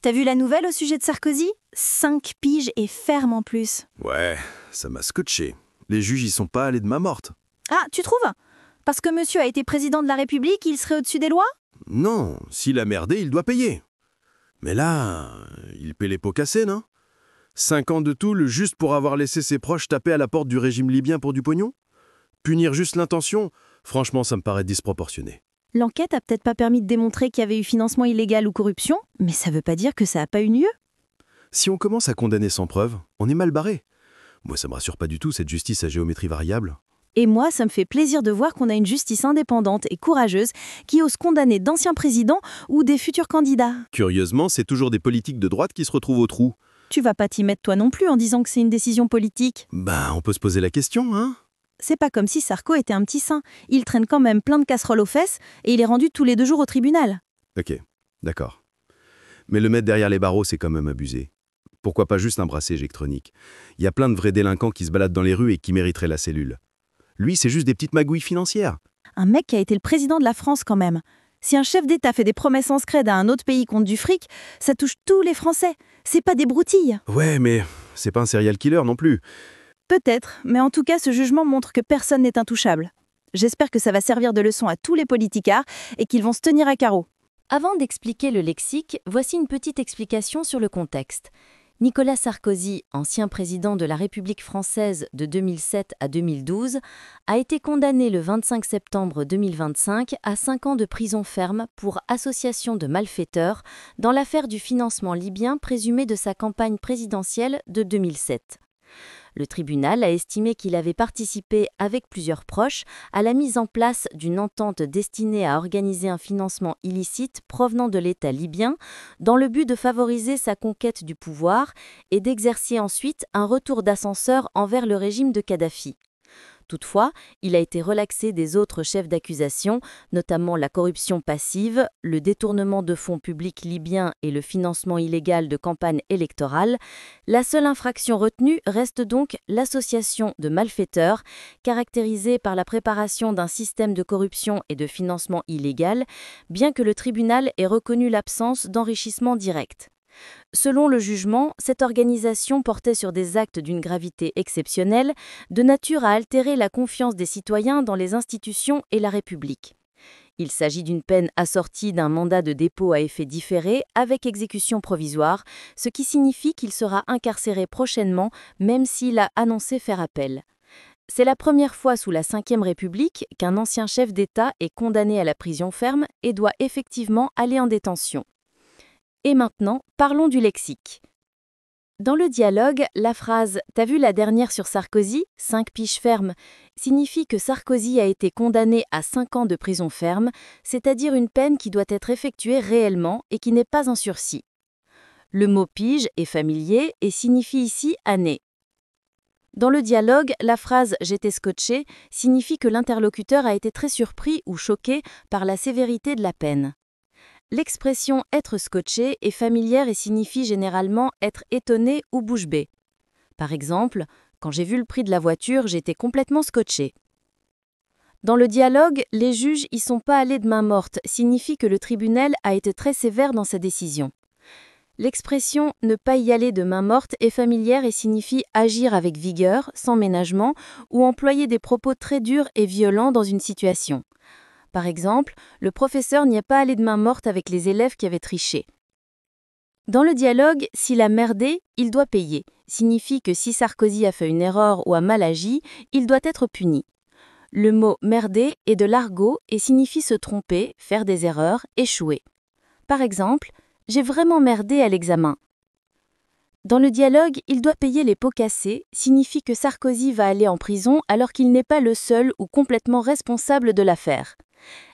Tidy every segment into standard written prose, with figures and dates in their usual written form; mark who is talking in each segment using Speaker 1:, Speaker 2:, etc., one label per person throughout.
Speaker 1: T'as vu la nouvelle au sujet de Sarkozy? 5 piges et ferme en plus.
Speaker 2: Ouais, ça m'a scotché. Les juges y sont pas allés de main morte.
Speaker 1: Ah, tu trouves? Parce que monsieur a été président de la République, il serait au-dessus des lois?
Speaker 2: Non, s'il a merdé, il doit payer. Mais là, il paie les pots cassés, non? 5 ans de tôle juste pour avoir laissé ses proches taper à la porte du régime libyen pour du pognon? Punir juste l'intention? Franchement, ça me paraît disproportionné.
Speaker 1: L'enquête a peut-être pas permis de démontrer qu'il y avait eu financement illégal ou corruption, mais ça veut pas dire que ça a pas eu lieu.
Speaker 2: Si on commence à condamner sans preuve, on est mal barré. Moi, ça me rassure pas du tout, cette justice à géométrie variable.
Speaker 1: Et moi, ça me fait plaisir de voir qu'on a une justice indépendante et courageuse qui ose condamner d'anciens présidents ou des futurs candidats.
Speaker 2: Curieusement, c'est toujours des politiques de droite qui se retrouvent au trou.
Speaker 1: Tu vas pas t'y mettre toi non plus en disant que c'est une décision politique.
Speaker 2: On peut se poser la question, hein?
Speaker 1: C'est pas comme si Sarko était un petit saint. Il traîne quand même plein de casseroles aux fesses et il est rendu tous les 2 jours au tribunal.
Speaker 2: Ok, d'accord. Mais le mettre derrière les barreaux, c'est quand même abusé. Pourquoi pas juste un bracelet électronique? Il y a plein de vrais délinquants qui se baladent dans les rues et qui mériteraient la cellule. Lui, c'est juste des petites magouilles financières.
Speaker 1: Un mec qui a été le président de la France quand même. Si un chef d'État fait des promesses en scred à un autre pays contre du fric, ça touche tous les Français. C'est pas des broutilles.
Speaker 2: Ouais, mais c'est pas un serial killer non plus.
Speaker 1: Peut-être, mais en tout cas, ce jugement montre que personne n'est intouchable. J'espère que ça va servir de leçon à tous les politicards et qu'ils vont se tenir à carreau.
Speaker 3: Avant d'expliquer le lexique, voici une petite explication sur le contexte. Nicolas Sarkozy, ancien président de la République française de 2007 à 2012, a été condamné le 25 septembre 2025 à 5 ans de prison ferme pour association de malfaiteurs dans l'affaire du financement libyen présumé de sa campagne présidentielle de 2007. Le tribunal a estimé qu'il avait participé avec plusieurs proches à la mise en place d'une entente destinée à organiser un financement illicite provenant de l'État libyen dans le but de favoriser sa conquête du pouvoir et d'exercer ensuite un retour d'ascenseur envers le régime de Kadhafi. Toutefois, il a été relaxé des autres chefs d'accusation, notamment la corruption passive, le détournement de fonds publics libyens et le financement illégal de campagnes électorales. La seule infraction retenue reste donc l'association de malfaiteurs, caractérisée par la préparation d'un système de corruption et de financement illégal, bien que le tribunal ait reconnu l'absence d'enrichissement direct. Selon le jugement, cette organisation portait sur des actes d'une gravité exceptionnelle, de nature à altérer la confiance des citoyens dans les institutions et la République. Il s'agit d'une peine assortie d'un mandat de dépôt à effet différé avec exécution provisoire, ce qui signifie qu'il sera incarcéré prochainement, même s'il a annoncé faire appel. C'est la première fois sous la Ve République qu'un ancien chef d'État est condamné à la prison ferme et doit effectivement aller en détention. Et maintenant, parlons du lexique. Dans le dialogue, la phrase « T'as vu la dernière sur Sarkozy, 5 piges fermes » signifie que Sarkozy a été condamné à 5 ans de prison ferme, c'est-à-dire une peine qui doit être effectuée réellement et qui n'est pas un sursis. Le mot « pige » est familier et signifie ici « année ». Dans le dialogue, la phrase « J'étais scotché » signifie que l'interlocuteur a été très surpris ou choqué par la sévérité de la peine. L'expression « être scotché » est familière et signifie généralement être étonné ou bouche bée. Par exemple, quand j'ai vu le prix de la voiture, j'étais complètement scotché. Dans le dialogue, les juges y sont pas allés de main morte signifie que le tribunal a été très sévère dans sa décision. L'expression « ne pas y aller de main morte » est familière et signifie agir avec vigueur, sans ménagement, ou employer des propos très durs et violents dans une situation. Par exemple, le professeur n'y est pas allé de main morte avec les élèves qui avaient triché. Dans le dialogue, s'il a merdé, il doit payer, signifie que si Sarkozy a fait une erreur ou a mal agi, il doit être puni. Le mot merder est de l'argot et signifie se tromper, faire des erreurs, échouer. Par exemple, j'ai vraiment merdé à l'examen. Dans le dialogue, il doit payer les pots cassés, signifie que Sarkozy va aller en prison alors qu'il n'est pas le seul ou complètement responsable de l'affaire.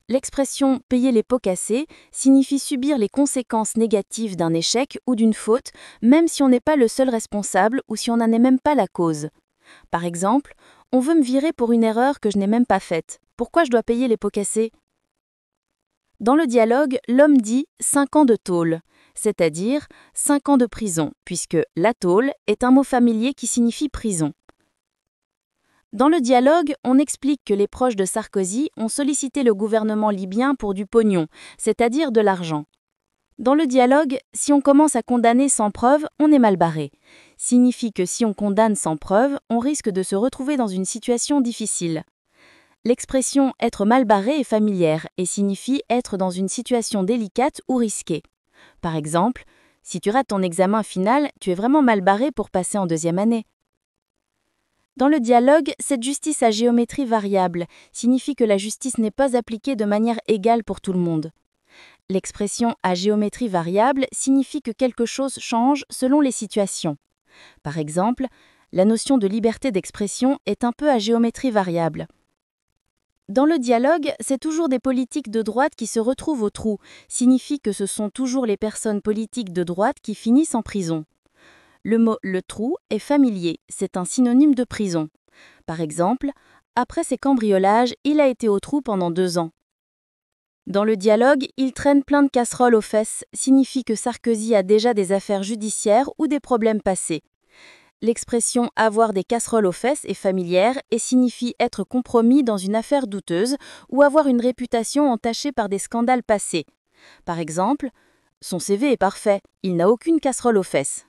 Speaker 3: L'expression « payer les pots cassés » signifie subir les conséquences négatives d'un échec ou d'une faute, même si on n'est pas le seul responsable ou si on n'en est même pas la cause. Par exemple, on veut me virer pour une erreur que je n'ai même pas faite. Pourquoi je dois payer les pots cassés ? Dans le dialogue, l'homme dit « 5 ans de tôle », c'est-à-dire 5 ans de prison, puisque « la tôle » est un mot familier qui signifie prison. Dans le dialogue, on explique que les proches de Sarkozy ont sollicité le gouvernement libyen pour du pognon, c'est-à-dire de l'argent. Dans le dialogue, si on commence à condamner sans preuve, on est mal barré. Signifie que si on condamne sans preuve, on risque de se retrouver dans une situation difficile. L'expression « être mal barré » est familière et signifie être dans une situation délicate ou risquée. Par exemple, si tu rates ton examen final, tu es vraiment mal barré pour passer en deuxième année. Dans le dialogue, cette justice à géométrie variable signifie que la justice n'est pas appliquée de manière égale pour tout le monde. L'expression à géométrie variable signifie que quelque chose change selon les situations. Par exemple, la notion de liberté d'expression est un peu à géométrie variable. Dans le dialogue, c'est toujours des politiques de droite qui se retrouvent au trou, signifie que ce sont toujours les personnes politiques de droite qui finissent en prison. Le mot « le trou » est familier, c'est un synonyme de prison. Par exemple, après ses cambriolages, il a été au trou pendant 2 ans. Dans le dialogue, il traîne plein de casseroles aux fesses, signifie que Sarkozy a déjà des affaires judiciaires ou des problèmes passés. L'expression « avoir des casseroles aux fesses » est familière et signifie être compromis dans une affaire douteuse ou avoir une réputation entachée par des scandales passés. Par exemple, son CV est parfait, il n'a aucune casserole aux fesses.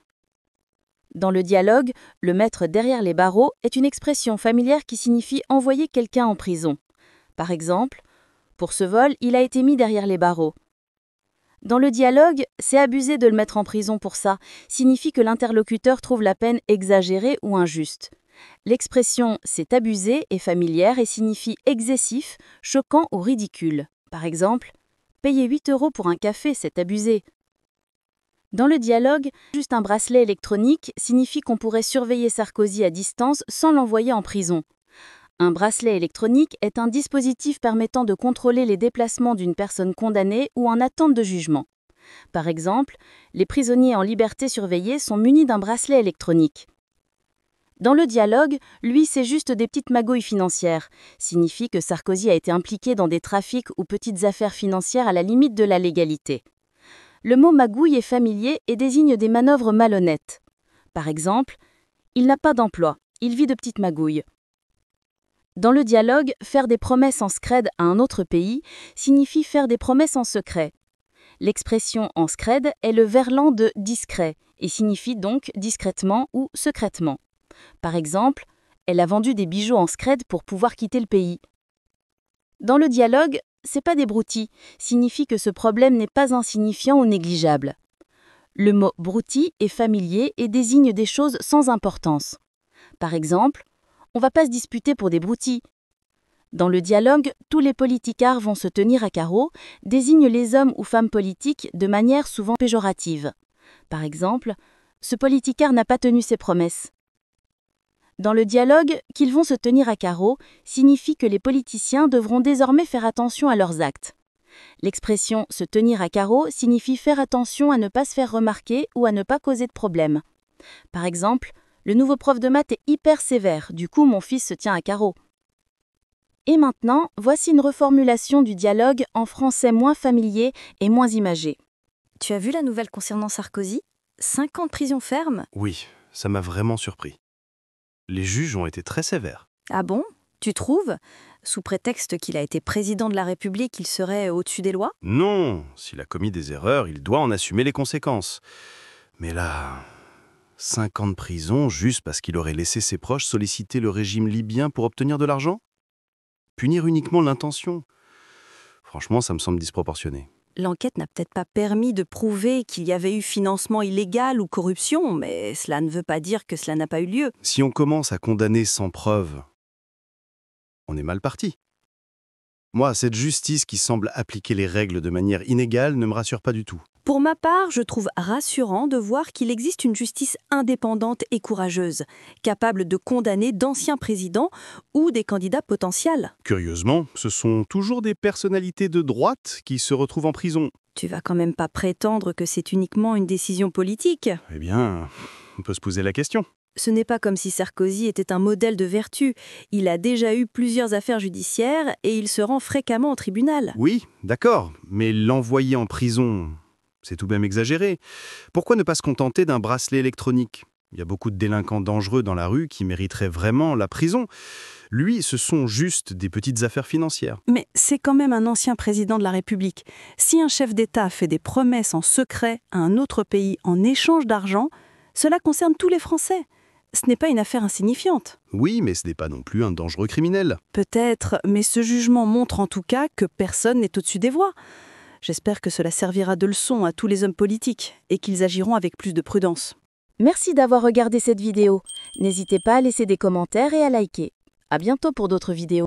Speaker 3: Dans le dialogue, le mettre derrière les barreaux est une expression familière qui signifie envoyer quelqu'un en prison. Par exemple, pour ce vol, il a été mis derrière les barreaux. Dans le dialogue, c'est abuser de le mettre en prison pour ça, signifie que l'interlocuteur trouve la peine exagérée ou injuste. L'expression « c'est abusé » est familière et signifie excessif, choquant ou ridicule. Par exemple, payer 8 € pour un café, c'est abusé. Dans le dialogue, juste un bracelet électronique signifie qu'on pourrait surveiller Sarkozy à distance sans l'envoyer en prison. Un bracelet électronique est un dispositif permettant de contrôler les déplacements d'une personne condamnée ou en attente de jugement. Par exemple, les prisonniers en liberté surveillée sont munis d'un bracelet électronique. Dans le dialogue, lui, c'est juste des petites magouilles financières. Signifie que Sarkozy a été impliqué dans des trafics ou petites affaires financières à la limite de la légalité. Le mot magouille est familier et désigne des manœuvres malhonnêtes. Par exemple, il n'a pas d'emploi, il vit de petites magouilles. Dans le dialogue, faire des promesses en scred à un autre pays signifie faire des promesses en secret. L'expression en scred est le verlan de discret et signifie donc discrètement ou secrètement. Par exemple, elle a vendu des bijoux en scred pour pouvoir quitter le pays. Dans le dialogue, c'est pas des broutilles, signifie que ce problème n'est pas insignifiant ou négligeable. Le mot broutilles est familier et désigne des choses sans importance. Par exemple, on va pas se disputer pour des broutilles. Dans le dialogue, tous les politicards vont se tenir à carreau, désigne les hommes ou femmes politiques de manière souvent péjorative. Par exemple, ce politicard n'a pas tenu ses promesses. Dans le dialogue, qu'ils vont se tenir à carreau signifie que les politiciens devront désormais faire attention à leurs actes. L'expression « se tenir à carreau » signifie faire attention à ne pas se faire remarquer ou à ne pas causer de problème. Par exemple, le nouveau prof de maths est hyper sévère, du coup mon fils se tient à carreau. Et maintenant, voici une reformulation du dialogue en français moins familier et moins imagé.
Speaker 1: Tu as vu la nouvelle concernant Sarkozy ? 5 ans de prison ferme ?
Speaker 2: Oui, ça m'a vraiment surpris. Les juges ont été très sévères.
Speaker 1: Ah bon ? Tu trouves ? Sous prétexte qu'il a été président de la République, il serait au-dessus des lois ?
Speaker 2: Non, s'il a commis des erreurs, il doit en assumer les conséquences. Mais là, 5 ans de prison juste parce qu'il aurait laissé ses proches solliciter le régime libyen pour obtenir de l'argent ? Punir uniquement l'intention ? Franchement, ça me semble disproportionné.
Speaker 1: L'enquête n'a peut-être pas permis de prouver qu'il y avait eu financement illégal ou corruption, mais cela ne veut pas dire que cela n'a pas eu lieu.
Speaker 2: Si on commence à condamner sans preuve, on est mal parti. Moi, cette justice qui semble appliquer les règles de manière inégale ne me rassure pas du tout.
Speaker 1: Pour ma part, je trouve rassurant de voir qu'il existe une justice indépendante et courageuse, capable de condamner d'anciens présidents ou des candidats potentiels.
Speaker 2: Curieusement, ce sont toujours des personnalités de droite qui se retrouvent en prison.
Speaker 1: Tu vas quand même pas prétendre que c'est uniquement une décision politique.
Speaker 2: Eh bien, on peut se poser la question.
Speaker 1: Ce n'est pas comme si Sarkozy était un modèle de vertu. Il a déjà eu plusieurs affaires judiciaires et il se rend fréquemment au tribunal.
Speaker 2: Oui, d'accord, mais l'envoyer en prison, c'est tout de même exagéré. Pourquoi ne pas se contenter d'un bracelet électronique ? Il y a beaucoup de délinquants dangereux dans la rue qui mériteraient vraiment la prison. Lui, ce sont juste des petites affaires financières.
Speaker 1: Mais c'est quand même un ancien président de la République. Si un chef d'État fait des promesses en secret à un autre pays en échange d'argent, cela concerne tous les Français. Ce n'est pas une affaire insignifiante.
Speaker 2: Oui, mais ce n'est pas non plus un dangereux criminel.
Speaker 1: Peut-être, mais ce jugement montre en tout cas que personne n'est au-dessus des voies. J'espère que cela servira de leçon à tous les hommes politiques et qu'ils agiront avec plus de prudence.
Speaker 3: Merci d'avoir regardé cette vidéo. N'hésitez pas à laisser des commentaires et à liker. À bientôt pour d'autres vidéos.